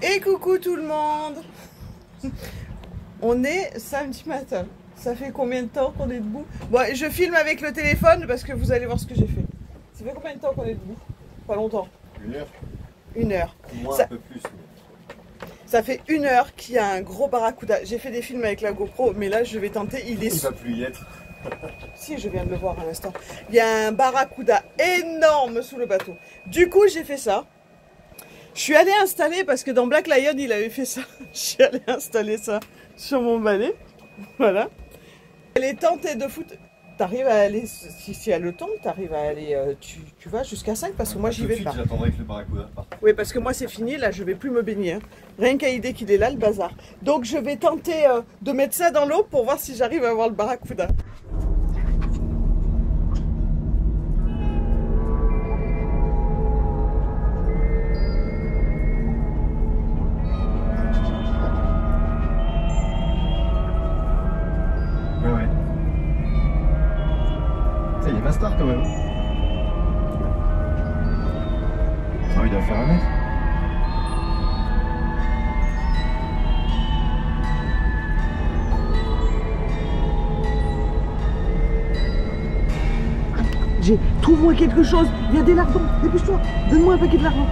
Et coucou tout le monde. On est samedi matin. Ça fait combien de temps qu'on est debout? Bon, je filme avec le téléphone parce que vous allez voir ce que j'ai fait. Ça fait combien de temps qu'on est debout? Pas longtemps. 1 heure. 1 heure. Moins Ça... un peu plus. Ça fait 1 heure qu'il y a un gros barracuda. J'ai fait des films avec la GoPro, mais là je vais tenter. Il va plus y être. Si, je viens de le voir à l'instant. Il y a un barracuda énorme sous le bateau. Du coup, j'ai fait ça. Je suis allée installer, parce que dans Black Lion, il avait fait ça. Je suis allée installer ça sur mon balai. Voilà. Elle est tentée de foot. T'arrives à aller, si y a le temps, t'arrives à aller, tu vas jusqu'à 5 parce que moi j'y vais pas. J'attendrai que le barracuda parte. Oui, parce que moi c'est fini, là je vais plus me baigner. Hein. Rien qu'à l'idée qu'il est là, le bazar. Donc je vais tenter de mettre ça dans l'eau pour voir si j'arrive à voir le barracuda. Ouais. Ça, il est master quand même. Ah, il doit faire 1 mètre. Trouve-moi quelque chose, il y a des lardons, dépêche-toi, donne-moi un paquet de lardons.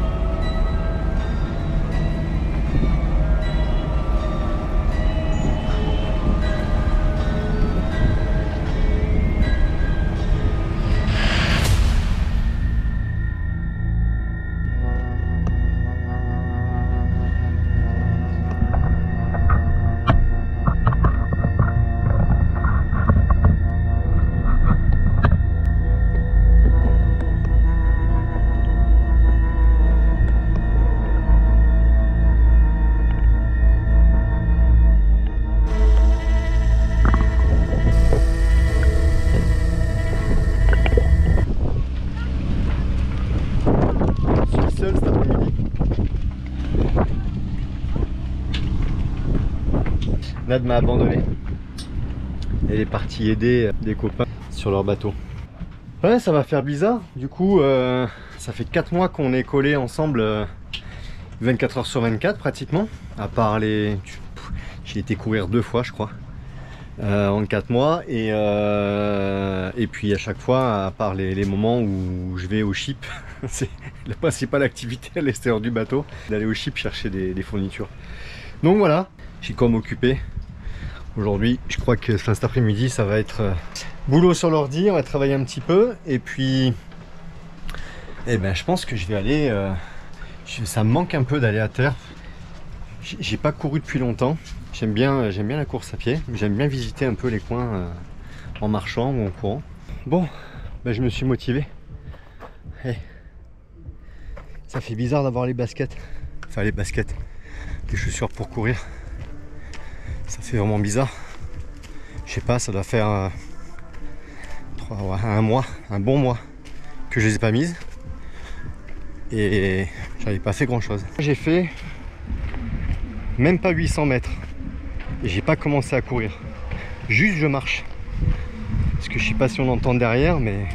Seul cet après-midi. Nad m'a abandonné. Elle est partie aider des copains sur leur bateau. Ouais, ça va faire bizarre. Du coup, ça fait 4 mois qu'on est collés ensemble 24 heures sur 24 pratiquement. À part les... J'ai été courir 2 fois je crois. En 4 mois et puis à chaque fois, à part les moments où je vais au ship, c'est la principale activité à l'extérieur du bateau, d'aller au ship chercher des fournitures. Donc voilà, j'ai quoi m'occuper. Aujourd'hui, je crois que cet après-midi, ça va être boulot sur l'ordi, on va travailler un petit peu et puis je pense que je vais aller, ça me manque un peu d'aller à terre. J'ai pas couru depuis longtemps. J'aime bien la course à pied. J'aime bien visiter un peu les coins en marchant ou en courant. Bon, je me suis motivé. Hey. Ça fait bizarre d'avoir les baskets. Enfin les baskets. Les chaussures pour courir. Ça fait vraiment bizarre. Je sais pas, ça doit faire un mois, un bon mois que je les ai pas mises. Et j'avais pas fait grand chose. J'ai fait même pas 800 mètres. Et j'ai pas commencé à courir. Juste je marche. Parce que je sais pas si on entend derrière, mais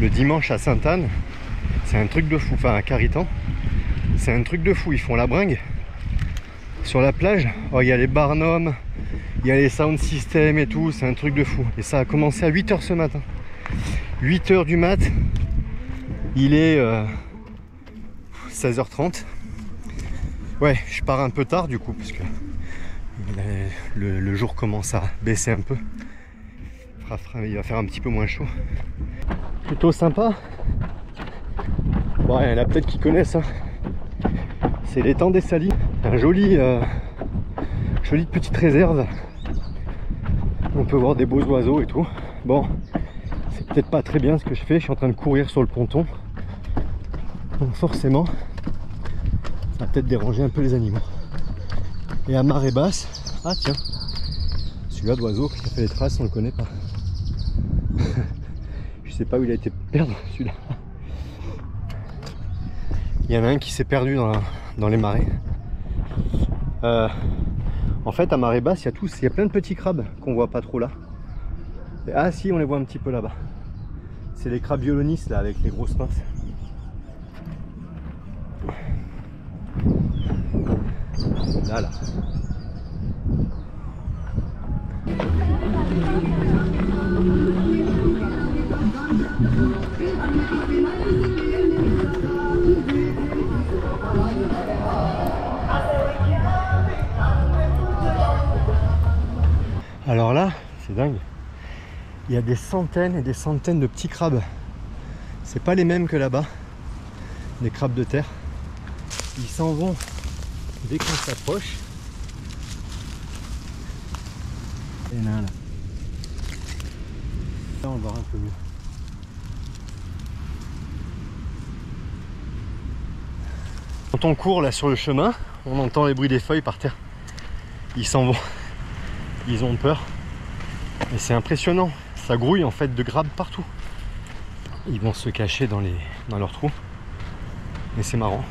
le dimanche à Sainte-Anne, c'est un truc de fou. Enfin à Caritan, c'est un truc de fou. Ils font la bringue sur la plage. Oh, il y a les barnums, il y a les sound systems et tout, c'est un truc de fou. Et ça a commencé à 8 h ce matin. 8 h du mat. Il est 16 h 30. Ouais, je pars un peu tard du coup, parce que le jour commence à baisser un peu. Il va faire un petit peu moins chaud. Plutôt sympa. Bon, il y en a peut-être qui connaissent. Hein. C'est l'étang des Salis. Un jolie petite réserve. On peut voir des beaux oiseaux et tout. Bon, c'est peut-être pas très bien ce que je fais. Je suis en train de courir sur le ponton. Donc forcément, ça va peut-être déranger un peu les animaux. Et à marée basse, ah tiens, celui-là d'oiseau qui a fait les traces, on le connaît pas. Je sais pas où il a été perdu celui-là. Il y en a un qui s'est perdu dans les marais. En fait à marée basse, il y a plein de petits crabes qu'on voit pas trop là. Et, ah si, on les voit un petit peu là-bas. C'est les crabes violonistes là avec les grosses pinces. Voilà. Alors là, c'est dingue. Il y a des centaines et des centaines de petits crabes. C'est pas les mêmes que là-bas, des crabes de terre. Ils s'en vont dès qu'on s'approche. Et là, là. Là, on va voir un peu mieux. Quand on court là sur le chemin, on entend les bruits des feuilles par terre. Ils s'en vont. Ils ont peur. Et c'est impressionnant. Ça grouille en fait de crabes partout. Ils vont se cacher dans leurs trous. Et c'est marrant.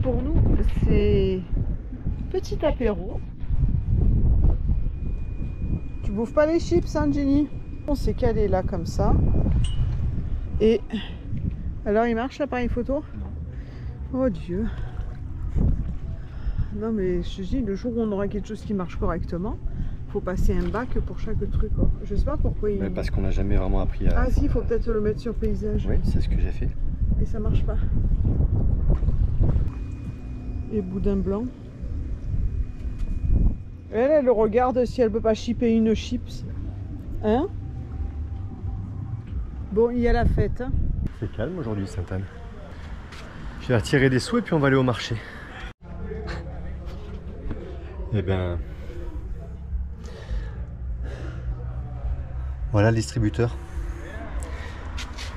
Pour nous, c'est petit apéro. Tu bouffes pas les chips, hein, Jenny? On s'est calé là comme ça. Et alors, il marche l'appareil photo? Non. Oh Dieu. Non mais je te dis, le jour où on aura quelque chose qui marche correctement, faut passer un bac pour chaque truc. Quoi. Je sais pas pourquoi il... Parce qu'on n'a jamais vraiment appris à... Ah si, il faut peut-être le mettre sur paysage. Oui, c'est ce que j'ai fait. Et ça marche pas. Et boudin blanc. Elle regarde si elle peut pas chipper une chips. Hein? Bon, il y a la fête. Hein. C'est calme aujourd'hui, Sainte-Anne. Je vais retirer des sous et puis on va aller au marché. Eh ben... Voilà le distributeur.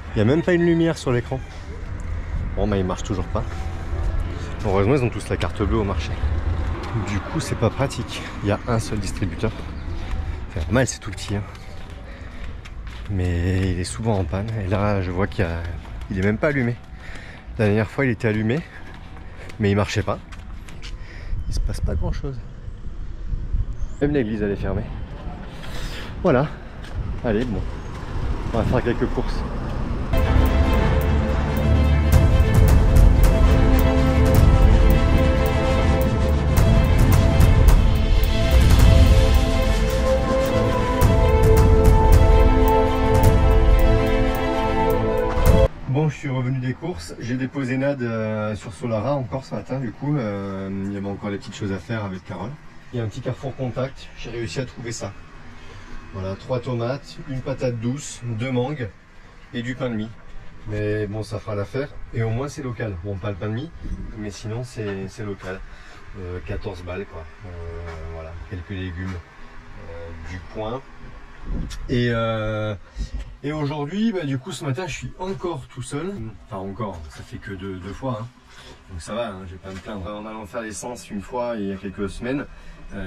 Il n'y a même pas une lumière sur l'écran. Bon bah il marche toujours pas. Heureusement ils ont tous la carte bleue au marché. Du coup c'est pas pratique. Il y a un seul distributeur. C'est normal, c'est tout petit. Hein. Mais il est souvent en panne. Et là je vois qu'il est même pas allumé. La dernière fois il était allumé. Mais il marchait pas. Il se passe pas grand chose. Même l'église elle est fermée. Voilà. Allez bon. On va faire quelques courses. Bon, je suis revenu des courses, j'ai déposé Nad sur Solara encore ce matin du coup, il y avait encore des petites choses à faire avec Carole. Il y a un petit Carrefour Contact, j'ai réussi à trouver ça. Voilà, 3 tomates, une patate douce, 2 mangues et du pain de mie. Mais bon, ça fera l'affaire et au moins c'est local. Bon, pas le pain de mie, mais sinon c'est local. 14 balles quoi, voilà, quelques légumes, du point. Et aujourd'hui, bah, du coup ce matin je suis encore tout seul. Enfin encore, ça fait que deux fois. Hein. Donc ça va, hein, je vais pas me plaindre. En allant faire l'essence une fois il y a quelques semaines,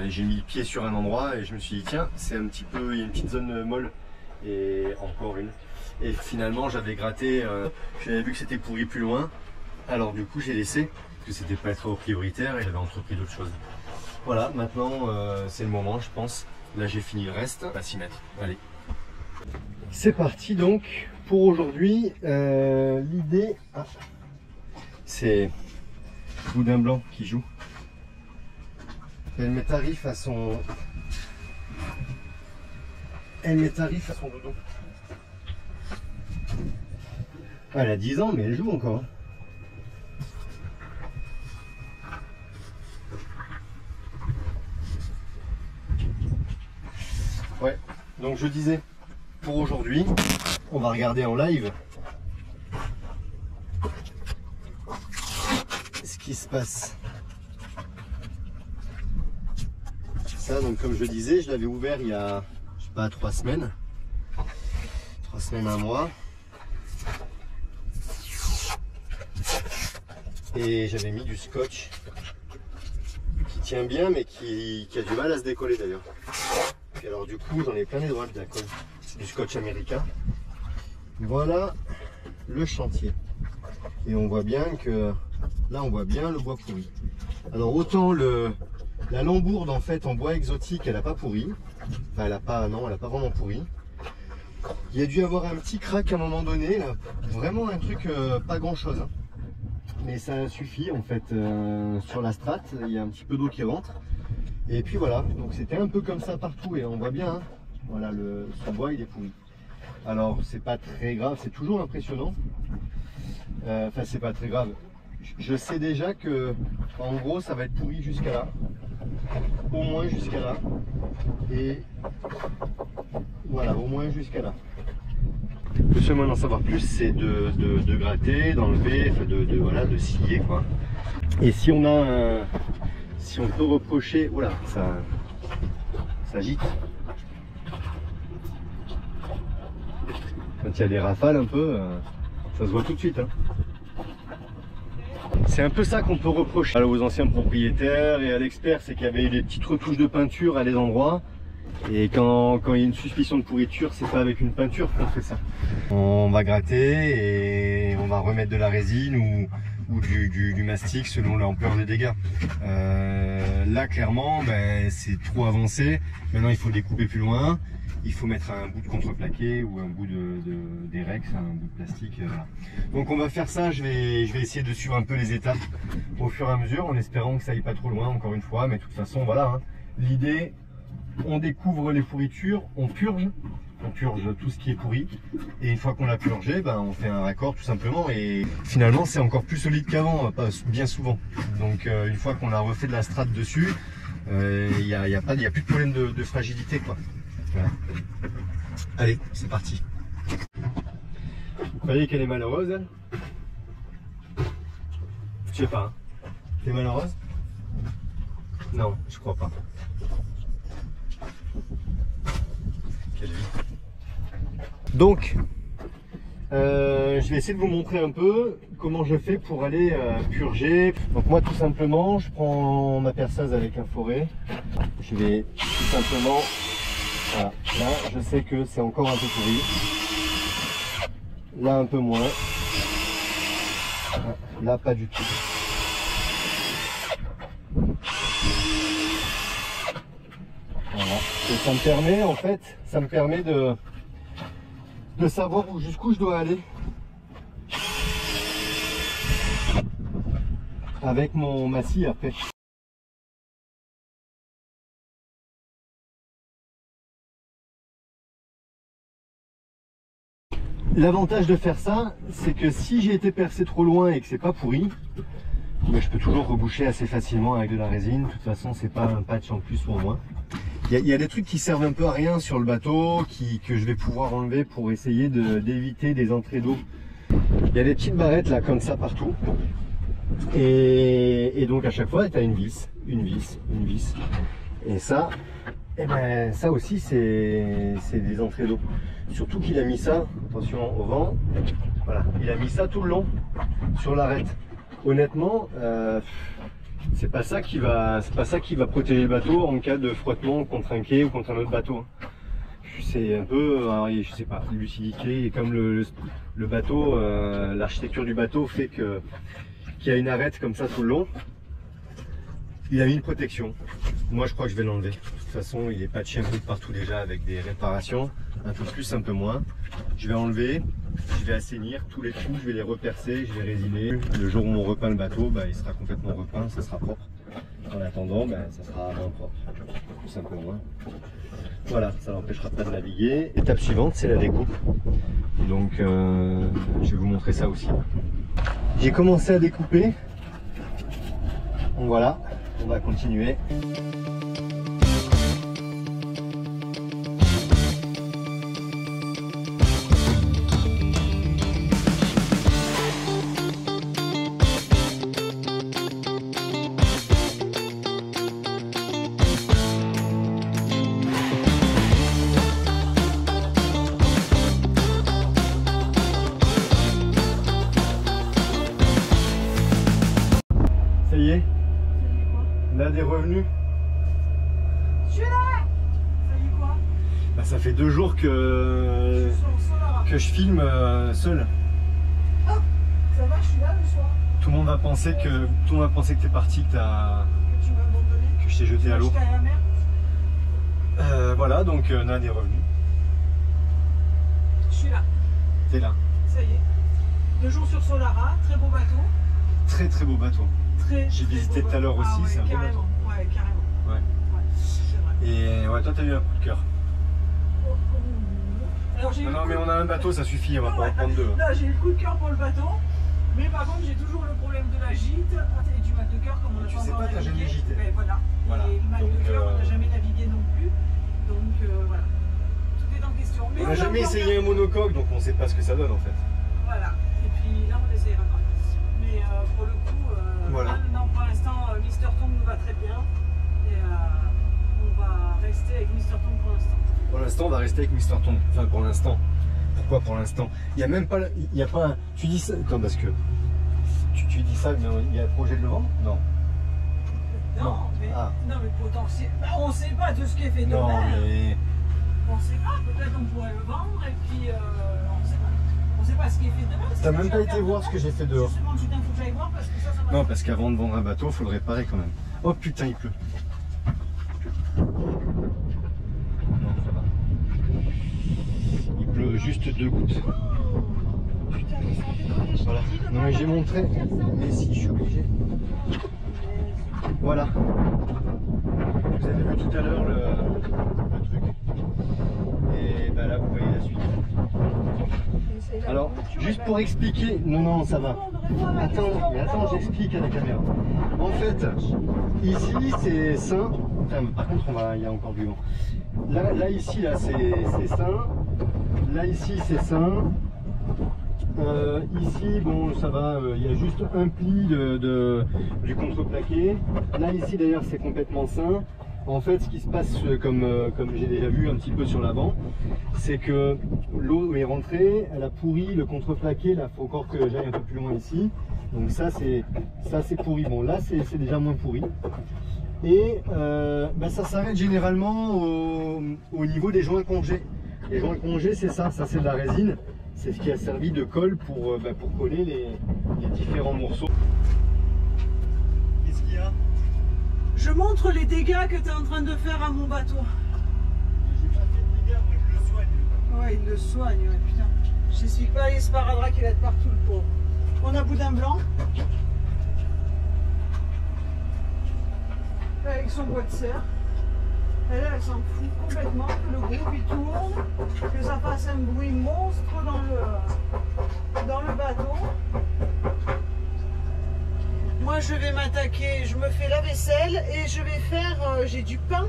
j'ai mis le pied sur un endroit et je me suis dit tiens, c'est un petit peu, il y a une petite zone molle. Et encore une. Et finalement j'avais gratté, j'avais vu que c'était pourri plus loin. Alors du coup j'ai laissé, parce que c'était pas trop prioritaire et j'avais entrepris d'autres choses. Voilà, maintenant c'est le moment je pense. Là j'ai fini le reste, on va s'y mettre. Allez. C'est parti donc pour aujourd'hui. L'idée, c'est Boudin Blanc qui joue. Elle met tarif à son... doudou. Elle a 10 ans mais elle joue encore. Ouais, donc je disais, pour aujourd'hui, on va regarder en live ce qui se passe. Ça, donc comme je disais, je l'avais ouvert il y a, je sais pas, 3 semaines. 3 semaines, un mois. Et j'avais mis du scotch qui tient bien mais qui a du mal à se décoller d'ailleurs. Et alors du coup j'en ai plein les doigts d'accord. C'est du scotch américain. Voilà le chantier. Et on voit bien que là on voit bien le bois pourri. Alors autant la lambourde en fait en bois exotique elle a pas pourri. Enfin elle a pas vraiment pourri. Il y a dû avoir un petit crack à un moment donné là. Vraiment un truc pas grand chose. Hein. mais ça suffit en fait. Sur la strate, il y a un petit peu d'eau qui rentre. Et puis voilà, donc c'était un peu comme ça partout et on voit bien, hein, voilà, le sous-bois il est pourri. Alors c'est pas très grave, c'est toujours impressionnant. Enfin c'est pas très grave. Je sais déjà que en gros ça va être pourri jusqu'à là. Au moins jusqu'à là. Et voilà, au moins jusqu'à là. Le seul moyen d'en savoir plus, c'est de gratter, d'enlever, enfin voilà, de scier quoi. Et si on a si on peut reprocher, voilà, ça agite. Quand il y a des rafales un peu, ça se voit tout de suite. Hein. C'est un peu ça qu'on peut reprocher aux anciens propriétaires et à l'expert, c'est qu'il y avait eu des petites retouches de peinture à des endroits. Et quand il y a une suspicion de pourriture, c'est pas avec une peinture qu'on fait ça. On va gratter et on va remettre de la résine ou du mastic selon l'ampleur des dégâts. Là clairement ben, c'est trop avancé. Maintenant il faut découper plus loin. Il faut mettre un bout de contreplaqué ou un bout d'Erex, un bout de plastique. Voilà. Donc on va faire ça, je vais essayer de suivre un peu les étapes au fur et à mesure en espérant que ça aille pas trop loin encore une fois. Mais de toute façon voilà, hein. L'idée, on découvre les pourritures, on purge tout ce qui est pourri et une fois qu'on l'a purgé, ben, on fait un raccord tout simplement et finalement c'est encore plus solide qu'avant, bien souvent. Donc une fois qu'on a refait de la strate dessus, il y a plus de problème de fragilité quoi. Voilà. Allez, c'est parti. Vous croyez qu'elle est malheureuse elle? Je sais pas. Hein. T'es malheureuse? Non, je crois pas. Quelle vie. Donc, je vais essayer de vous montrer un peu comment je fais pour aller purger. Donc moi tout simplement, je prends ma perceuse avec un forêt. Je vais tout simplement, voilà, là je sais que c'est encore un peu pourri. Là un peu moins. Là pas du tout. Voilà. Et ça me permet en fait, ça me permet de savoir jusqu'où je dois aller avec ma scie après. L'avantage de faire ça, c'est que si j'ai été percé trop loin et que c'est pas pourri, mais je peux toujours reboucher assez facilement avec de la résine. De toute façon, c'est pas un patch en plus pour moi. Il y a des trucs qui servent un peu à rien sur le bateau, que je vais pouvoir enlever pour essayer d'éviter des entrées d'eau. Il y a des petites barrettes là comme ça partout. Et donc à chaque fois, tu as une vis. Et ça, eh ben, ça aussi, c'est des entrées d'eau. Surtout qu'il a mis ça, attention au vent, voilà, il a mis ça tout le long sur l'arête. Honnêtement, c'est pas ça qui va protéger le bateau en cas de frottement contre un quai ou contre un autre bateau. C'est un peu, alors, je sais pas, lucidité, et comme le bateau, l'architecture du bateau fait qu'il y a une arête comme ça tout le long. Il a mis une protection. Moi je crois que je vais l'enlever. De toute façon il est patché un peu de partout déjà avec des réparations. Un peu plus, un peu moins. Je vais enlever, je vais assainir tous les trous, je vais les repercer, je vais résiner. Le jour où on repeint le bateau, bah, il sera complètement repeint, ça sera propre. En attendant, bah, ça sera moins propre, tout simplement. Voilà, ça n'empêchera pas de naviguer. Étape suivante, c'est la découpe. Donc je vais vous montrer ça aussi. J'ai commencé à découper. Donc voilà, on va continuer. Ça y est, on a des revenus. Je suis là. Ça y est quoi? Bah, ça fait 2 jours que je filme seul. Ah, ça va, je suis là le soir. Tout le monde va penser que t'es parti, que tu m'as abandonné. que je t'ai jeté à l'eau. Jeté à la mer. Voilà, donc on a des revenus. Je suis là. T'es là. Ça y est. 2 jours sur Solara, très beau bateau. Très très beau bateau. J'ai visité tout à l'heure aussi, ouais, c'est un beau bateau. Ouais, carrément. Ouais. C'est vrai. Et ouais, toi t'as eu un coup de cœur. Alors, Non mais on a un bateau, ça suffit, on va pas en prendre deux. Là j'ai eu le coup de cœur pour le bateau, mais par contre j'ai toujours le problème de la gîte et du mal de cœur comme on a Tu pas sais encore pas, t'as navigué. jamais gîté. Mais voilà. Et le mal de cœur, on n'a jamais navigué non plus. Donc voilà. Tout est en question. Mais On n'a jamais essayé un monocoque, donc on sait pas ce que ça donne en fait. Voilà. Et puis là on essayera pas. Mais pour le coup, voilà. non, pour l'instant, Mister Tongue nous va très bien. Et on va rester avec Mister Tongue pour l'instant. Pour l'instant, on va rester avec Mister Tongue. Enfin, pour l'instant. Pourquoi pour l'instant? Il n'y a même pas. Il y a pas. Tu dis ça. Attends, parce que. Tu dis ça, mais il y a un projet de le vendre? Non. Non, mais, non, mais potentiel. Bah, on ne sait pas de ce qui est fait demain. Non, mais. On ne sait pas. Peut-être on pourrait le vendre et puis. On ne sait pas. On ne sait pas ce qui est fait demain. T'as même pas été voir ce que j'ai fait dehors. Justement, putain, faut que j'aille voir parce que ça m'a. Non, parce qu'avant de vendre un bateau, il faut le réparer quand même. Oh putain, il pleut. Il pleut juste 2 gouttes. Putain, mais sans déconner, Voilà. Non mais j'ai montré. Mais si, je suis obligé. Voilà. Vous avez vu tout à l'heure le truc. Et bah là, vous voyez la suite. Alors, juste pour expliquer. Non, non, ça va. Attends, j'explique à la caméra. En fait, ici, c'est sain. Putain, par contre, il y a encore du vent. Là ici, là, c'est sain. Là, ici, c'est sain. Ici, bon, ça va, il y a juste un pli du contreplaqué. Là, ici, d'ailleurs, c'est complètement sain. En fait, ce qui se passe, comme j'ai déjà vu un petit peu sur l'avant, c'est que l'eau est rentrée, elle a pourri le contreplaqué. Là, il faut encore que j'aille un peu plus loin ici. Donc ça, c'est pourri. Bon, là, c'est déjà moins pourri. Et bah, ça s'arrête généralement au niveau des joints congés. Les joints congés, c'est ça c'est de la résine. C'est ce qui a servi de colle pour coller les différents morceaux. Qu'est-ce qu'il y a? Je montre les dégâts que tu es en train de faire à mon bateau. J'ai pas fait de dégâts, moi je le soigne. Ouais, il le soigne, ouais, putain. J'explique pas les sparadraps qui va être partout le pauvre. On a Boudin Blanc. Avec son bois de serre. Elle s'en fout complètement que le groupe il tourne, que ça fasse un bruit monstre dans le bateau. Moi je vais m'attaquer, je me fais la vaisselle et je vais faire, j'ai du pain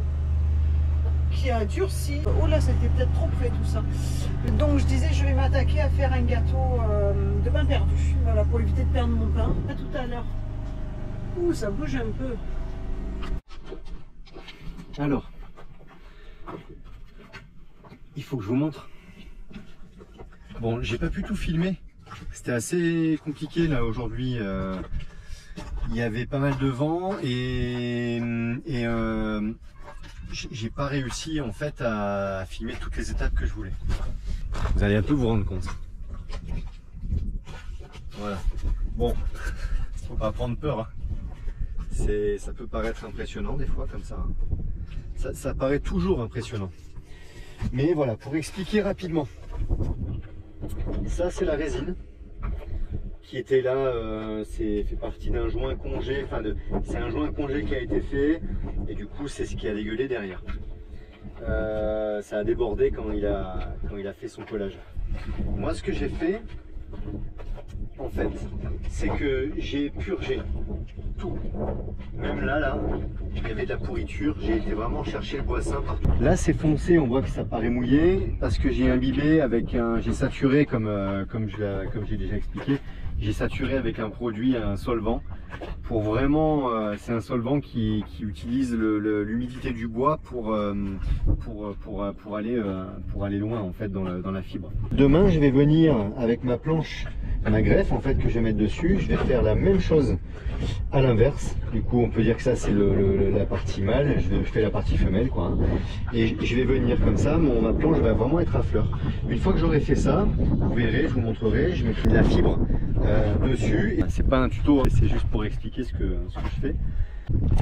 qui a durci. Oh là c'était peut-être trop près tout ça. Donc je disais je vais m'attaquer à faire un gâteau de pain perdu. Voilà, pour éviter de perdre mon pain. À tout à l'heure. Ouh, ça bouge un peu. Alors, il faut que je vous montre. Bon, j'ai pas pu tout filmer. C'était assez compliqué là aujourd'hui. Il y avait pas mal de vent et j'ai pas réussi en fait à filmer toutes les étapes que je voulais. Vous allez un peu vous rendre compte. Voilà. Bon, faut pas prendre peur. Hein. Ça peut paraître impressionnant des fois comme ça. Ça paraît toujours impressionnant. Mais voilà, pour expliquer rapidement. Ça c'est la résine qui était là, c'est fait partie d'un joint congé, c'est un joint congé qui a été fait et du coup c'est ce qui a dégueulé derrière. Ça a débordé quand il a fait son collage. Moi ce que j'ai fait en fait, c'est que j'ai purgé tout. Même là, il y avait de la pourriture, j'ai été vraiment chercher le bois sain partout. Là c'est foncé, on voit que ça paraît mouillé parce que j'ai imbibé avec j'ai saturé comme j'ai déjà expliqué, j'ai saturé avec un produit, un solvant pour vraiment, c'est un solvant qui utilise l'humidité du bois pour aller loin en fait dans la fibre. Demain je vais venir avec ma planche, ma greffe en fait que je vais mettre dessus, je vais faire la même chose à l'inverse. Du coup on peut dire que ça c'est la partie mâle, je fais la partie femelle quoi. Hein. Et je vais venir comme ça, ma planche va vraiment être à fleur. Une fois que j'aurai fait ça, vous verrez, je vous montrerai, je mettrai de la fibre dessus. C'est pas un tuto, c'est juste pour expliquer ce que je fais.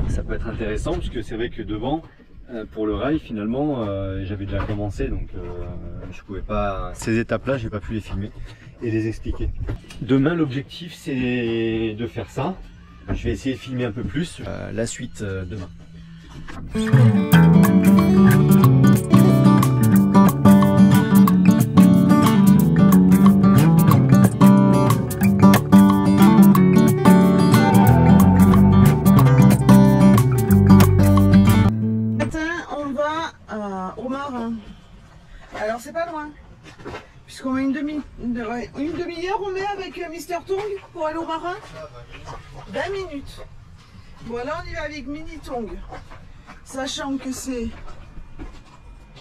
Ça peut être intéressant parce que c'est vrai que devant, pour le rail finalement, j'avais déjà commencé donc je pouvais pas, ces étapes là j'ai pas pu les filmer. et les expliquer. Demain, l'objectif, c'est de faire ça. Je vais essayer de filmer un peu plus. La suite demain. Au Marin. Alors c'est pas loin, puisqu'on met une demi-heure on met avec Mister Tong pour aller au Marin. 20 minutes. Bon là on y va avec Mini Tong, sachant que c'est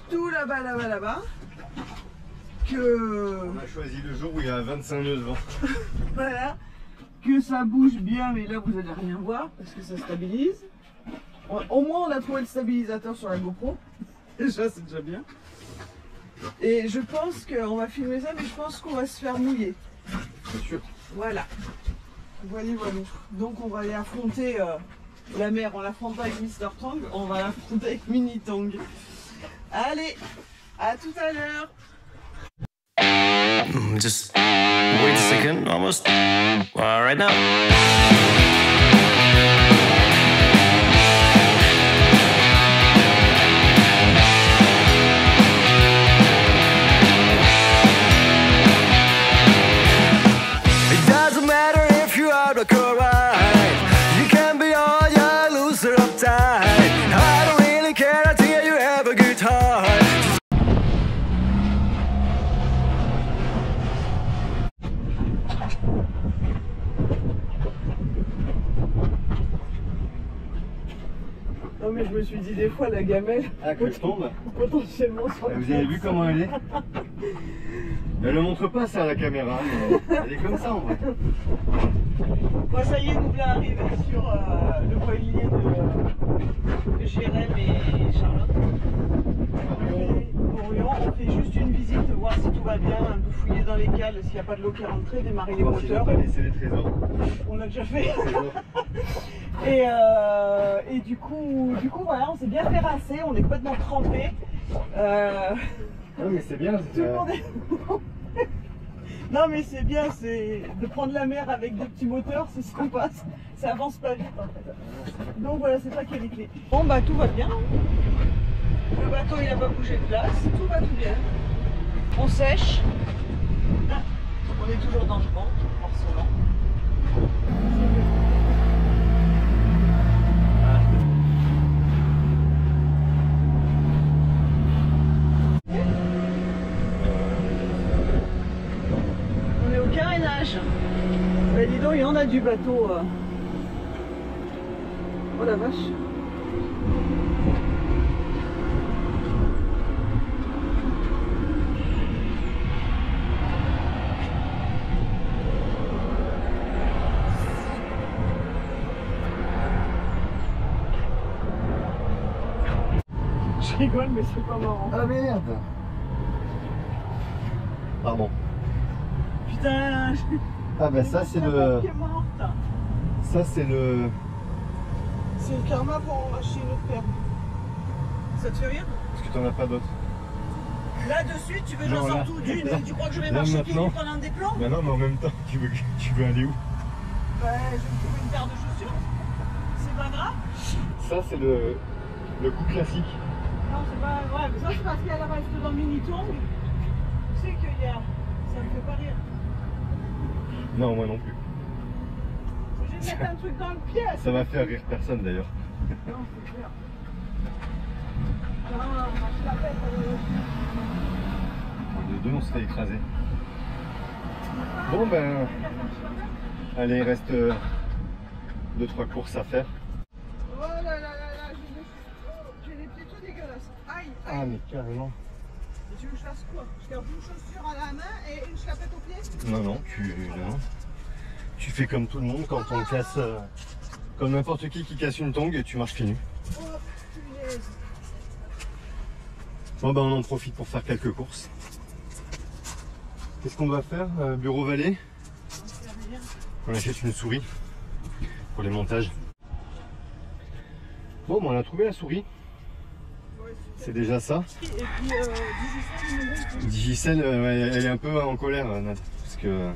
tout là-bas, là-bas. Que... On a choisi le jour où il y a 25 nœuds de vent. Voilà. Que ça bouge bien, mais là vous allez rien voir parce que ça stabilise. Au moins on a trouvé le stabilisateur sur la GoPro. Déjà c'est déjà bien. Et je pense qu'on va filmer ça, mais je pense qu'on va se faire mouiller. C'est sûr. Voilà. Voilà. Donc on va aller affronter la mer. On l'affronte pas avec Mister Tong, on va l'affronter avec Mini Tong. Allez, à tout à l'heure. Just wait a second, almost. Right now. Non mais je me suis dit des fois la gamelle. Ah, que je tombe. Potentiellement sur la Vous avez vu comment elle est? Elle ne montre pas ça à la caméra, mais elle est comme ça en vrai. Bon, ça y est, nous voilà arrivés sur le voilier de Jérém et Charlotte. Orion, on fait juste une visite, voir si tout va bien, un peu fouiller dans les cales, s'il n'y a pas de l'eau qui est rentrée, démarrer les moteurs. On va laisser les trésors. On l'a déjà fait. Et du coup voilà, on s'est bien fait rincer, on est complètement trempés. Non mais c'est bien. Tout le monde est... Non mais c'est bien, c'est de prendre la mer avec des petits moteurs, c'est sympa, ça avance pas vite en fait. Donc voilà, c'est ça qui est les clés. Bon bah tout va bien. Le bateau il a pas bougé de place, tout va tout bien. On sèche. On est toujours dans le vent, forcément. On est au carénage. Bah dis donc, il y en a du bateau. Oh la vache. Je rigole mais c'est pas marrant. Ah merde. Pardon. Putain. Ah bah ça c'est le... Ça c'est le... C'est le karma pour en acheter une autre paire. Ça te fait rire? Parce que t'en as pas d'autres. Là dessus tu veux que j'en sorte tout d'une? Tu crois que je vais marcher pieds nus pendant des plans? Bah non mais en même temps tu veux aller où? Bah je vais me trouver une paire de chaussures. C'est pas grave? Ça c'est le coup classique. Non c'est pas... Ouais mais ça c'est parce qu'elle reste dans le mini-tong. Tu sais qu'il y a... Ça me fait pas rire. Non moi non plus. J'ai mis un truc dans le pied. Ça va faire rire personne d'ailleurs. Non c'est clair. Non, je la pète. Les deux on se fait écraser. Bon ben... Allez il reste 2-3 courses à faire. Oh là là là là, j'ai les pieds tout dégueulasses. Aïe, aïe. Ah mais carrément. Et tu veux que je fasse quoi? Je garde une chaussure à la main et une chlapette au pied? Non, tu fais comme tout le monde quand on casse, comme n'importe qui casse une tongue et tu marches pieds nus. Oh punaise. Bon ben on en profite pour faire quelques courses. Qu'est-ce qu'on doit faire? Bureau Vallée. On achète une souris pour les montages. Bon ben on a trouvé la souris. C'est déjà ça. Et puis Digicel, Digicel, elle est un peu en colère, Nad. parce que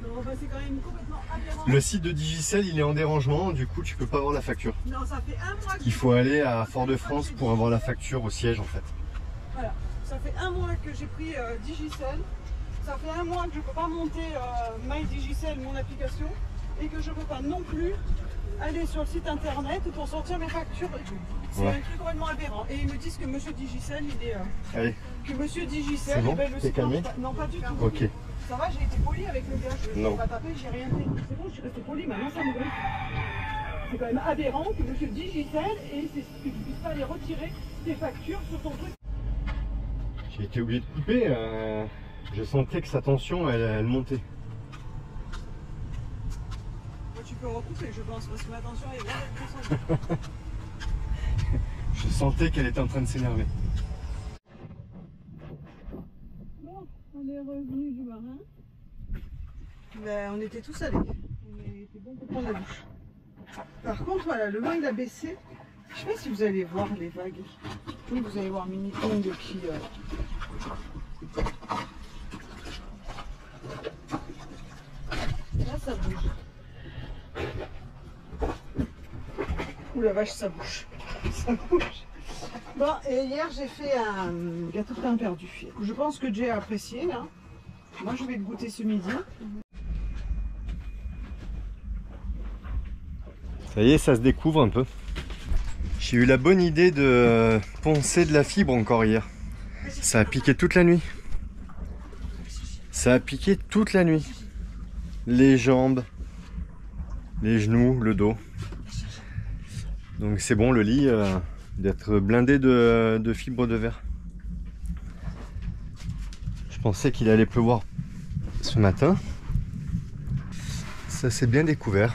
Non, bah, c'est quand même complètement aberrant. le site de Digicel il est en dérangement, du coup tu peux pas avoir la facture. Non, ça fait un mois que Il faut aller à Fort-de-France pour avoir la facture au siège en fait. Voilà, ça fait un mois que j'ai pris Digicel. Ça fait un mois que je ne peux pas monter My Digicel, mon application, et que je ne peux pas non plus aller sur le site internet pour sortir mes factures et tout. C'est un truc vraiment aberrant. Et ils me disent que Monsieur Digicel, il est... Allez. Que Monsieur Digicel, C'est bon, eh ben, le t'es site calmé? non, pas du tout. Ok. Ça va, j'ai été poli avec le gars. Je Non. n'ai pas tapé, j'ai rien fait. C'est bon, je suis resté poli, maintenant ça me gonfle. C'est quand même aberrant que Monsieur Digicel et que tu ne puisses pas aller retirer tes factures sur ton truc. J'ai été obligé de couper, je sentais que sa tension elle montait. Moi, tu peux recouper, je pense, parce que ma tension est vraiment descendue. Je sentais qu'elle était en train de s'énerver. Bon, on est revenu du marin. Ben, on était tous allés. On était bon pour prendre la douche. Par contre, voilà, le vent il a baissé. Je sais pas si vous allez voir les vagues. Oui, vous allez voir Mini Kong qui... Là, ça bouge. Ouh la vache, ça bouge. Ça bouge. Bon, et hier, j'ai fait un gâteau de pain perdu. Je pense que Jay a apprécié, là. Moi, je vais le goûter ce midi. Ça y est, ça se découvre un peu. J'ai eu la bonne idée de poncer de la fibre encore hier. Ça a piqué toute la nuit. Ça a piqué toute la nuit. Les jambes, les genoux, le dos. Donc c'est bon, le lit d'être blindé de fibres de verre. Je pensais qu'il allait pleuvoir ce matin. Ça s'est bien découvert.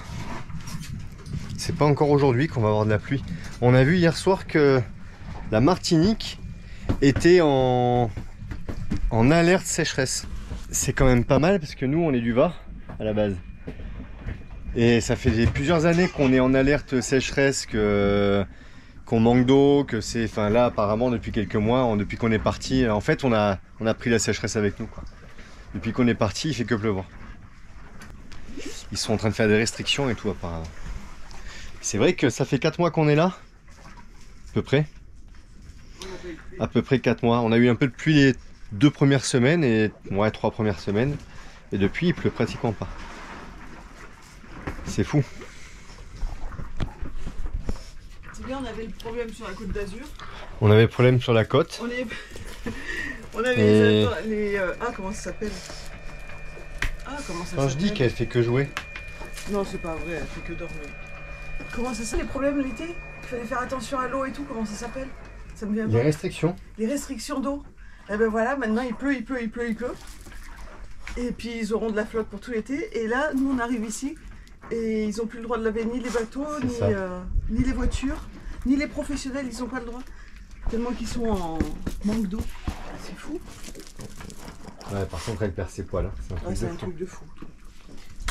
C'est pas encore aujourd'hui qu'on va avoir de la pluie. On a vu hier soir que la Martinique était en alerte sécheresse. C'est quand même pas mal parce que nous on est du Var à la base. Et ça fait plusieurs années qu'on est en alerte sécheresse, qu'on manque d'eau, que c'est. Enfin là apparemment depuis quelques mois, depuis qu'on est parti, en fait on a pris la sécheresse avec nous quoi. Depuis qu'on est parti, il fait que pleuvoir. Ils sont en train de faire des restrictions et tout apparemment. C'est vrai que ça fait 4 mois qu'on est là, à peu près. À peu près 4 mois. On a eu un peu de pluie les 2 premières semaines et 3 premières semaines. Et depuis, il pleut pratiquement pas. C'est fou. C'est bien, on avait le problème sur la côte d'Azur. On avait le problème sur la côte. On avait les comment ça s'appelle? Comment ça Quand je dis qu'elle fait que jouer. Non, c'est pas vrai, elle fait que dormir. Comment ça s'appelle les problèmes l'été? Il fallait faire attention à l'eau et tout, comment ça s'appelle? Ça me vient pas. Les restrictions. Les restrictions d'eau. Et ben voilà, maintenant il pleut. Et puis ils auront de la flotte pour tout l'été. Et là, nous on arrive ici et ils n'ont plus le droit de laver ni les bateaux, ni les voitures, ni les professionnels, ils n'ont pas le droit. Tellement qu'ils sont en manque d'eau. C'est fou. Ouais, par contre, elle perd ses poils. Hein. C'est un truc de fou.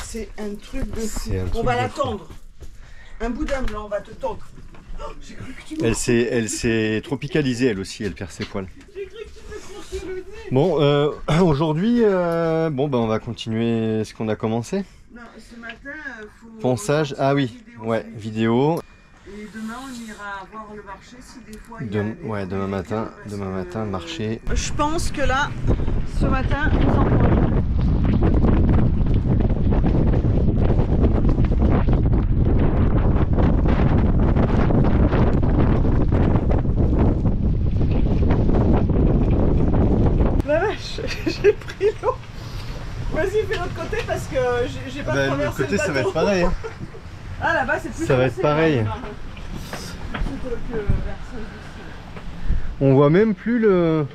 C'est un truc de fou. On va la tendre. Un bout d'âme là, on va te tendre. Oh, j'ai cru que tu Elle s'est tropicalisée elle aussi, elle perd ses poils. J'ai cru que tu me tranchais le nez. Bon, aujourd'hui, on va continuer ce qu'on a commencé. Non, ce matin, faut... Ponçage, ah oui, ouais, vidéo. Et demain, on ira voir le marché si des fois Demain matin, marché. Je pense que là, ce matin, on s'en prend. La vache, j'ai pris l'eau. Vas-y, fais l'autre côté parce que j'ai pas traversé l'autre côté, le bateau. ça va être pareil. Hein. Ah, là-bas, c'est plus ça va être pareil. Là, on voit même plus le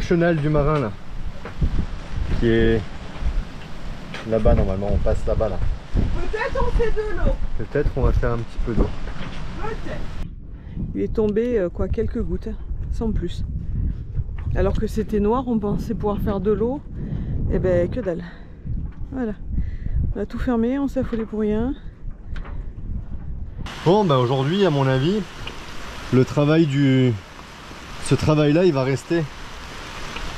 chenal du marin là. Qui est là-bas normalement, on passe là-bas là. Peut-être on fait de l'eau. Peut-être on va faire un petit peu d'eau. Peut-être. Il est tombé quelques gouttes, sans plus. Alors que c'était noir, on pensait pouvoir faire de l'eau. Et ben que dalle. Voilà. On a tout fermé, on s'est affolé pour rien. Bon bah aujourd'hui à mon avis, ce travail là il va rester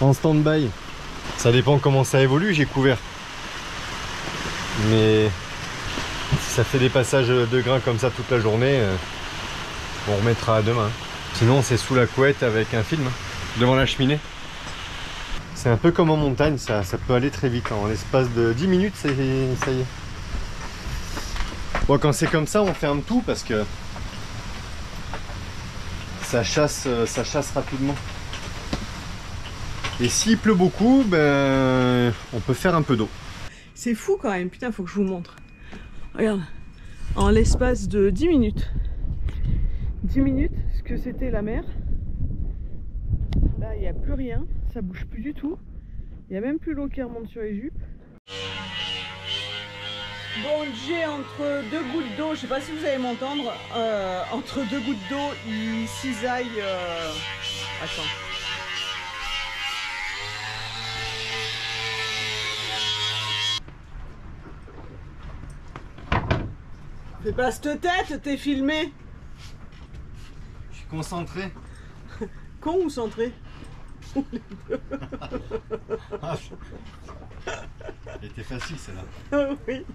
en stand-by. Ça dépend comment ça évolue, j'ai couvert. Mais si ça fait des passages de grains comme ça toute la journée, on remettra à demain. Sinon c'est sous la couette avec un film, devant la cheminée. C'est un peu comme en montagne, ça peut aller très vite. En l'espace de 10 minutes, ça y est. Bon, quand c'est comme ça, on ferme tout parce que ça chasse rapidement. Et s'il pleut beaucoup, ben, on peut faire un peu d'eau. C'est fou quand même, putain, faut que je vous montre. Regarde, en l'espace de 10 minutes. 10 minutes, ce que c'était la mer. Là, il n'y a plus rien, ça bouge plus du tout. Il n'y a même plus l'eau qui remonte sur les jupes. Bon, j'ai entre deux gouttes d'eau, je sais pas si vous allez m'entendre, entre deux gouttes d'eau, il cisaille... Attends. Fais pas cette tête, t'es filmé. Je suis concentré. Con ou centré? Elle était facile celle-là. Oui.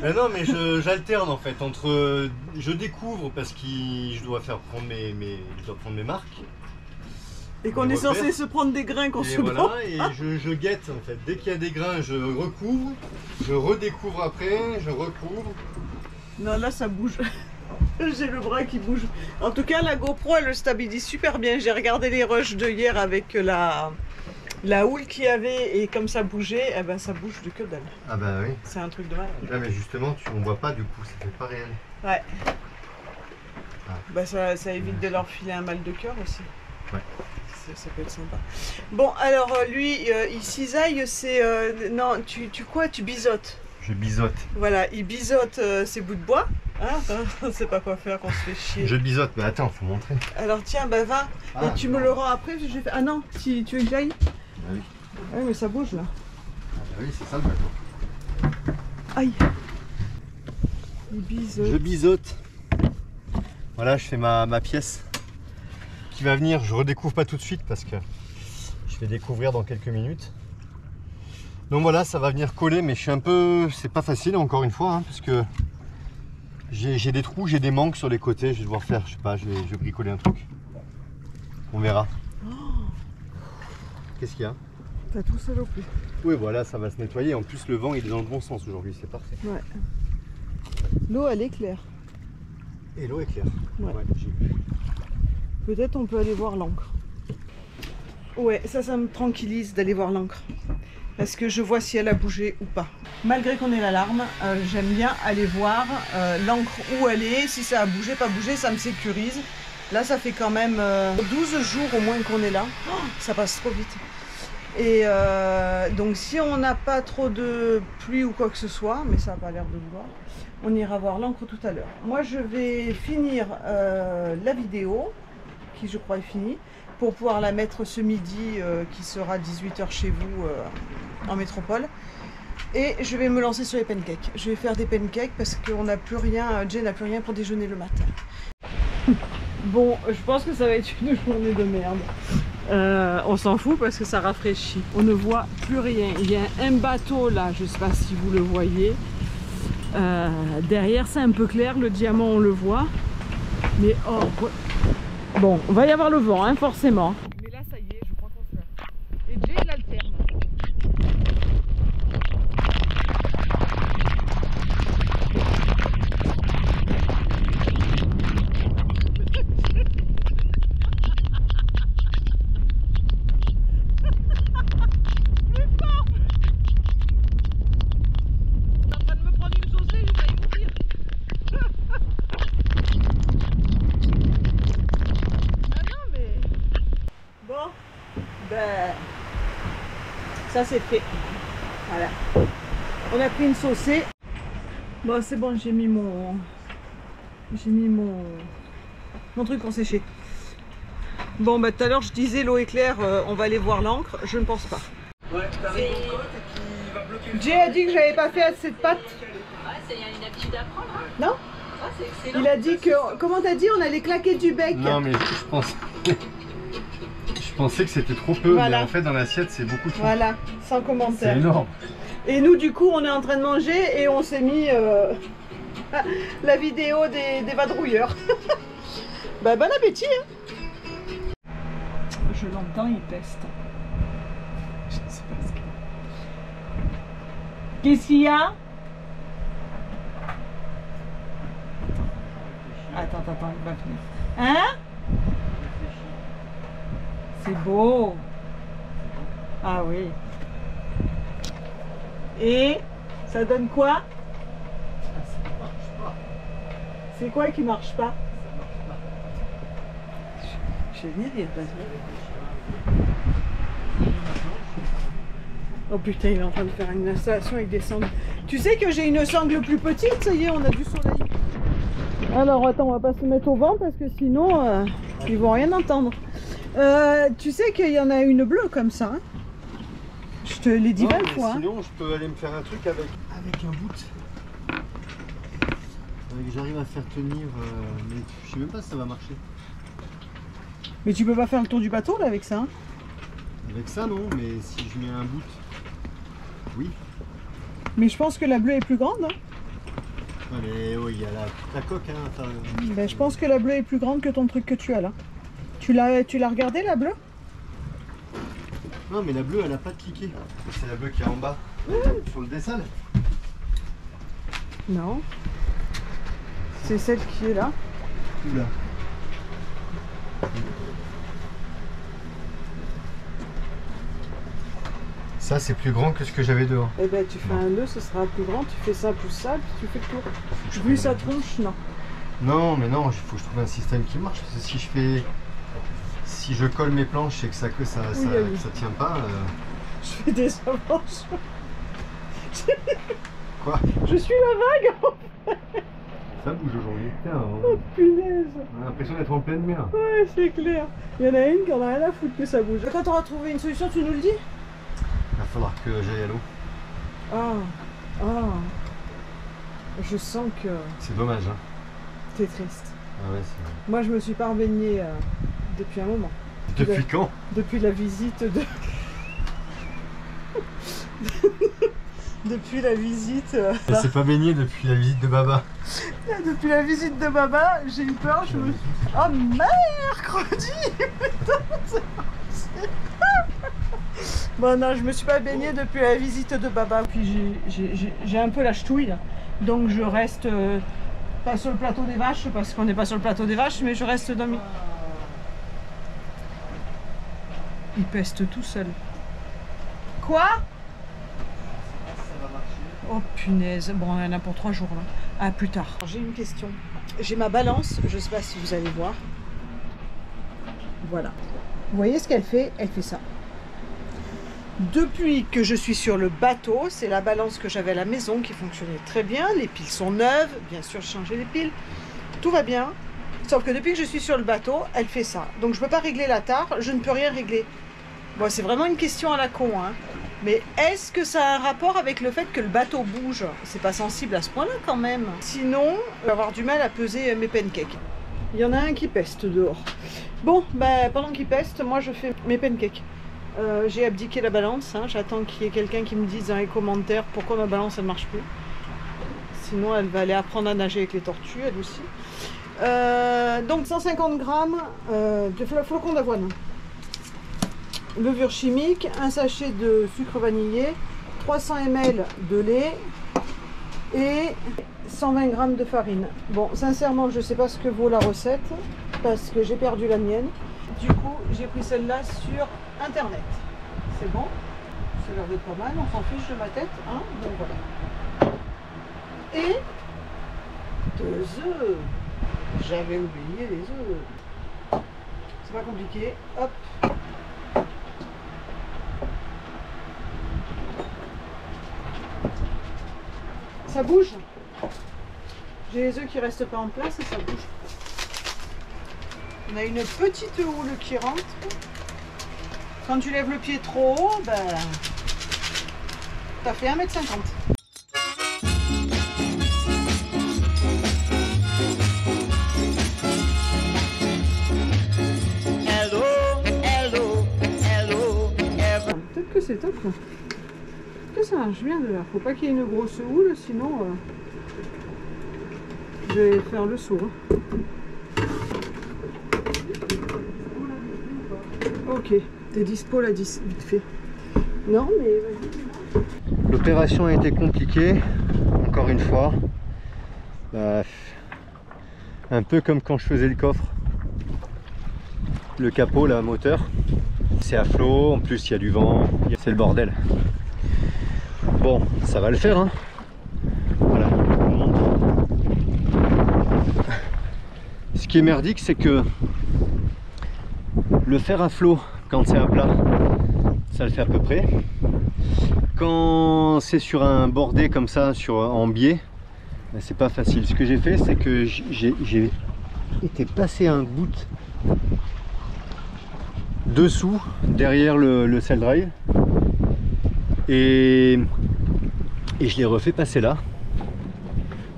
Mais non, mais j'alterne en fait entre je découvre parce que je dois prendre mes marques. Et qu'on est censé se prendre des grains qu'on se voilà, prend. et je guette en fait. Dès qu'il y a des grains, je recouvre, je redécouvre après, je recouvre. Non, là ça bouge. J'ai le bras qui bouge. En tout cas, la GoPro elle le stabilise super bien. J'ai regardé les rushs de hier avec la houle qu'il y avait et comme ça bougeait, eh ben ça bouge de que dalle. Ah bah oui. C'est un truc de malade. Ah mais justement, on voit pas du coup, ça fait pas réel. Ouais. Ah. Bah ça évite de leur filer un mal de cœur aussi. Ouais. Ça peut être sympa. Bon, alors lui, il cisaille, c'est... non, tu bisotes. Je bisote. Voilà, il bisote ses bouts de bois. Hein, on ne sait pas quoi faire, qu'on se fait chier. Je bisote, mais attends, faut montrer. Alors tiens, bah va, et tu me le rends après. Ah non, tu veux que j'aille? Ah oui. Oui, mais ça bouge là. Ah bah oui, c'est ça le bateau. Aïe. Il bisote. Je bisote. Voilà, je fais ma pièce qui va venir. Je redécouvre pas tout de suite parce que je vais découvrir dans quelques minutes. Donc voilà, ça va venir coller, mais je suis un peu... C'est pas facile encore une fois, hein, parce que j'ai des trous, j'ai des manques sur les côtés. Je vais devoir faire, je sais pas, je vais bricoler un truc. On verra. Oh. Qu'est-ce qu'il y a? T'as tout salopé. Oui, voilà, ça va se nettoyer. En plus, le vent, il est dans le bon sens aujourd'hui, c'est parfait. Ouais. L'eau, elle est claire. Et l'eau est claire. Ouais. Ouais, j'ai vu. Peut-être on peut aller voir l'encre. Ouais, ça me tranquillise d'aller voir l'encre. Parce que je vois si elle a bougé ou pas. Malgré qu'on ait l'alarme, j'aime bien aller voir l'encre où elle est. Si ça a bougé, pas bougé, ça me sécurise. Là, ça fait quand même 12 jours au moins qu'on est là. Oh, ça passe trop vite. Et donc si on n'a pas trop de pluie ou quoi que ce soit, mais ça n'a pas l'air de vouloir, on ira voir l'encre tout à l'heure. Moi, je vais finir la vidéo, qui je crois est finie, pour pouvoir la mettre ce midi, qui sera 18 h chez vous en métropole. Et je vais me lancer sur les pancakes. Je vais faire des pancakes parce qu'on n'a plus rien, Jay n'a plus rien pour déjeuner le matin. Bon, je pense que ça va être une journée de merde. On s'en fout parce que ça rafraîchit. On ne voit plus rien. Il y a un bateau là, je ne sais pas si vous le voyez. Derrière, c'est un peu clair, le diamant on le voit. Mais oh, bon, on va y avoir le vent, hein, forcément. Mais là, ça y est, je crois qu'on se lâche. Et Jay, il alterne. Ça c'est fait. Voilà. On a pris une saucée. Bon, c'est bon, j'ai mis mon truc en séché. Bon, bah tout à l'heure je disais l'eau est claire, on va aller voir l'encre. Je ne pense pas. Ouais, Jay a dit que j'avais pas fait assez de pâtes. Ouais, c'est une habitude à prendre. Hein. Non? Ouais, c'est excellent. Il a dit que, comment t'as dit, on allait claquer du bec. Non, mais je pensais que c'était trop peu, Voilà. mais en fait dans l'assiette c'est beaucoup trop. Voilà, sans C'est commentaire. énorme. Et nous, du coup, on est en train de manger et on s'est mis la vidéo des vadrouilleurs. Bah, bon appétit, hein. Je l'entends, il peste. Je sais pas ce qu'il y a. Qu'est-ce qu'il y a? Attends, il va venir. Hein? C'est beau. Ah oui. Et ça donne quoi? C'est quoi qui marche pas? Je vais venir, il va pas. Oh putain, il est en train de faire une installation avec des sangles. Tu sais que j'ai une sangle plus petite, ça y est, on a du soleil. Alors attends, on va pas se mettre au vent parce que sinon ils vont rien entendre. Tu sais qu'il y en a une bleue comme ça, hein? Je te l'ai dit 20 fois. Sinon, je peux aller me faire un truc avec un bout. J'arrive à faire tenir, mais je sais même pas si ça va marcher. Mais tu peux pas faire le tour du bateau là avec ça, hein? Avec ça, non, mais si je mets un bout, oui. Mais je pense que la bleue est plus grande, hein? Ouais, mais oui, il y a la coque, hein. Enfin, Ben, je pense que la bleue est plus grande que ton truc que tu as là. Tu l'as regardé la bleue? non, mais la bleue, elle a pas de cliquet. C'est la bleue qui est en bas, sur le dessal. Non. C'est celle qui est là. Oula. Ça, c'est plus grand que ce que j'avais dehors. Eh ben tu fais un nœud, ce sera plus grand. Tu fais ça plus ça, puis tu fais le tour. Vu sa tronche, non. Non, mais non, il faut que je trouve un système qui marche. Parce que si je colle mes planches et que ça Oui. ça tient pas. Je fais des avances. Quoi? Je suis la vague. Ça bouge aujourd'hui. Tiens, Oh punaise. on a l'impression d'être en pleine mer. Ouais, c'est clair. Il y en a une qui en a rien à foutre que ça bouge. Quand on aura trouvé une solution, tu nous le dis? Il va falloir que j'aille à l'eau. Ah. Je sens que C'est dommage, hein. t'es triste. Ah ouais, c'est... Moi, je me suis pas baignée depuis un moment. Depuis quand? Depuis la visite de... depuis la visite... Elle s'est pas baignée depuis la visite de Baba. Depuis la visite de Baba, j'ai eu peur, je me... Oh mercredi. Putain, c'est... Bon non, je me suis pas baignée depuis la visite de Baba. Puis j'ai un peu la ch'touille, là. Donc je reste pas sur le plateau des vaches, parce qu'on n'est pas sur le plateau des vaches, mais je reste dans mes... Il peste tout seul. Quoi? Oh punaise, bon, il y en a pour 3 jours là. À plus tard. J'ai une question. J'ai ma balance, je sais pas si vous allez voir. Voilà. Vous voyez ce qu'elle fait? Elle fait ça. Depuis que je suis sur le bateau, c'est la balance que j'avais à la maison qui fonctionnait très bien. Les piles sont neuves, bien sûr, j'ai changé les piles. Tout va bien. Sauf que depuis que je suis sur le bateau, elle fait ça. Donc je ne peux pas régler la tare, je ne peux rien régler. Bon, c'est vraiment une question à la con, hein. Mais est-ce que ça a un rapport avec le fait que le bateau bouge? C'est pas sensible à ce point-là quand même. Sinon, je vais avoir du mal à peser mes pancakes. Il y en a un qui peste dehors. Bon, ben, pendant qu'il peste, moi je fais mes pancakes. J'ai abdiqué la balance, hein. J'attends qu'il y ait quelqu'un qui me dise dans les commentaires pourquoi ma balance elle marche plus. Sinon elle va aller apprendre à nager avec les tortues, elle aussi. Donc 150 grammes de flocons d'avoine, levure chimique, un sachet de sucre vanillé, 300 ml de lait et 120 grammes de farine. Bon, sincèrement, je ne sais pas ce que vaut la recette parce que j'ai perdu la mienne. Du coup, j'ai pris celle-là sur internet. C'est bon, ça a l'air d'être pas mal, on s'en fiche de ma tête, hein. Donc voilà. Et 2 œufs. J'avais oublié les œufs. C'est pas compliqué. Hop. Ça bouge. J'ai les œufs qui restent pas en place et ça bouge. On a une petite houle qui rentre. Quand tu lèves le pied trop haut, ben, t'as fait 1,50 m. Hello, hello, c'est top là. Que ça marche bien de là. Faut pas qu'il y ait une grosse houle, sinon je vais faire le saut. Hein. Ok, t'es dispo là, vite fait. Non, mais vas-y. L'opération a été compliquée, encore une fois. Bah, un peu comme quand je faisais le coffre. Le capot, là, moteur. C'est à flot, en plus il y a du vent, c'est le bordel. Bon, ça va le faire, hein. Voilà, je vous montre. Ce qui est merdique, c'est que le faire à flot, quand c'est à plat, ça le fait à peu près. Quand c'est sur un bordé comme ça, en biais, ben c'est pas facile. Ce que j'ai fait, c'est que j'ai été passer un bout dessous, derrière le sail drive, et je l'ai refait passer là.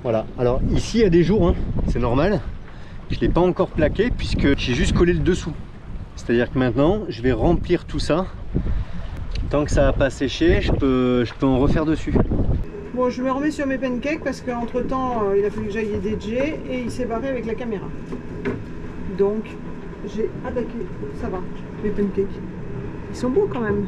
Voilà. Alors ici, il y a des jours, hein, c'est normal. Je l'ai pas encore plaqué puisque j'ai juste collé le dessous. C'est-à-dire que maintenant, je vais remplir tout ça. Tant que ça n'a pas séché, je peux en refaire dessus. Bon, je me remets sur mes pancakes parce qu'entre temps, il a fallu que j'aille aider Jay et il s'est barré avec la caméra. Donc, j'ai attaqué. Ça va, mes pancakes. Ils sont beaux quand même.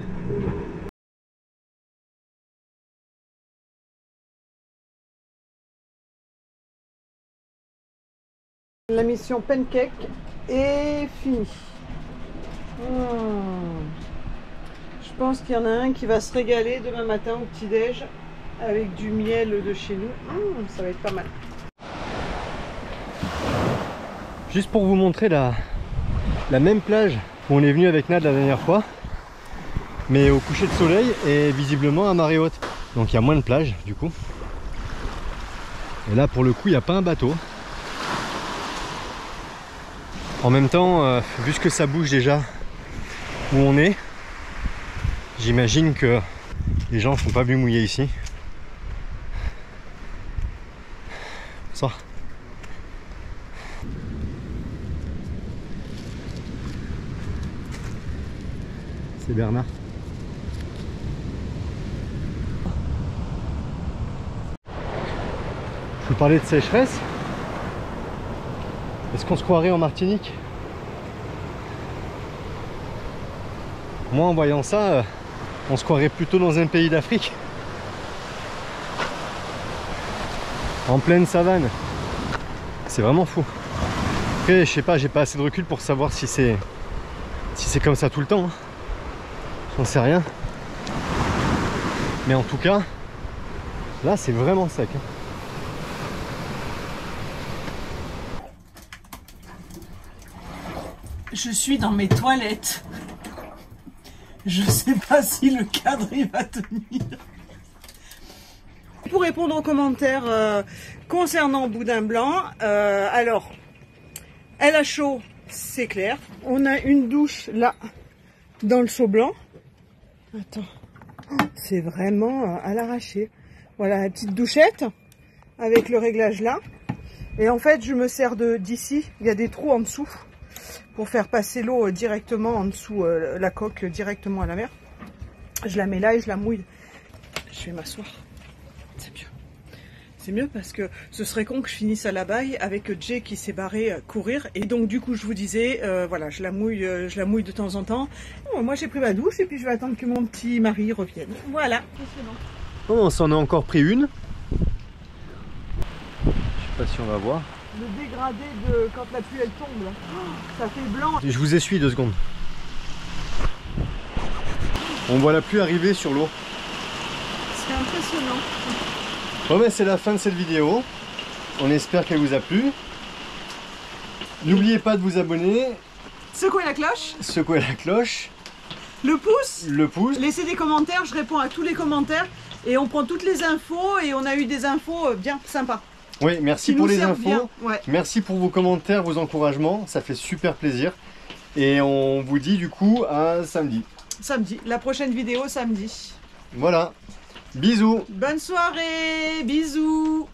La mission pancake est finie. Je pense qu'il y en a un qui va se régaler demain matin au petit-déj avec du miel de chez nous. Ça va être pas mal. Juste pour vous montrer la même plage où on est venu avec Nad la dernière fois, mais au coucher de soleil et visiblement à marée haute. Donc il y a moins de plage du coup. Et là pour le coup il n'y a pas un bateau. En même temps, vu ce que ça bouge déjà où on est, j'imagine que les gens ne sont pas venus mouiller ici. Ça. C'est Bernard. Je vous parlais de sécheresse. Est-ce qu'on se croirait en Martinique? Moi en voyant ça, on se croirait plutôt dans un pays d'Afrique. En pleine savane. C'est vraiment fou. Après je sais pas, j'ai pas assez de recul pour savoir si c'est comme ça tout le temps. Hein. J'en sais rien. Mais en tout cas, là c'est vraiment sec. Hein. Je suis dans mes toilettes. Je sais pas si le cadre il va tenir. Pour répondre aux commentaires concernant Boudin Blanc, alors, elle a chaud, c'est clair. On a une douche là, dans le seau blanc. Attends, c'est vraiment à l'arraché. Voilà la petite douchette avec le réglage là. Et en fait, je me sers d'ici, il y a des trous en dessous pour faire passer l'eau directement en dessous la coque, directement à la mer. Je la mets là et je la mouille. Je vais m'asseoir. C'est mieux. C'est mieux parce que ce serait con que je finisse à la baille avec Jay qui s'est barré courir. Et donc du coup je vous disais, voilà, je la mouille de temps en temps. Bon, moi j'ai pris ma douche et puis je vais attendre que mon petit mari revienne. Voilà. Oh, on s'en a encore pris une. Je sais pas si on va voir. Le dégradé de quand la pluie elle tombe là. Ça fait blanc. Je vous essuie 2 secondes. On voit la pluie arriver sur l'eau. C'est impressionnant. Bon ben c'est la fin de cette vidéo. On espère qu'elle vous a plu. N'oubliez pas de vous abonner. Secouez la cloche. Secouez la cloche. Le pouce. Le pouce. Laissez des commentaires, je réponds à tous les commentaires. Et on prend toutes les infos et on a eu des infos bien sympas. Oui, merci pour les infos. Bien. Ouais. Merci pour vos commentaires, vos encouragements. Ça fait super plaisir. Et on vous dit du coup à samedi. Samedi. La prochaine vidéo samedi. Voilà. Bisous. Bonne soirée. Bisous.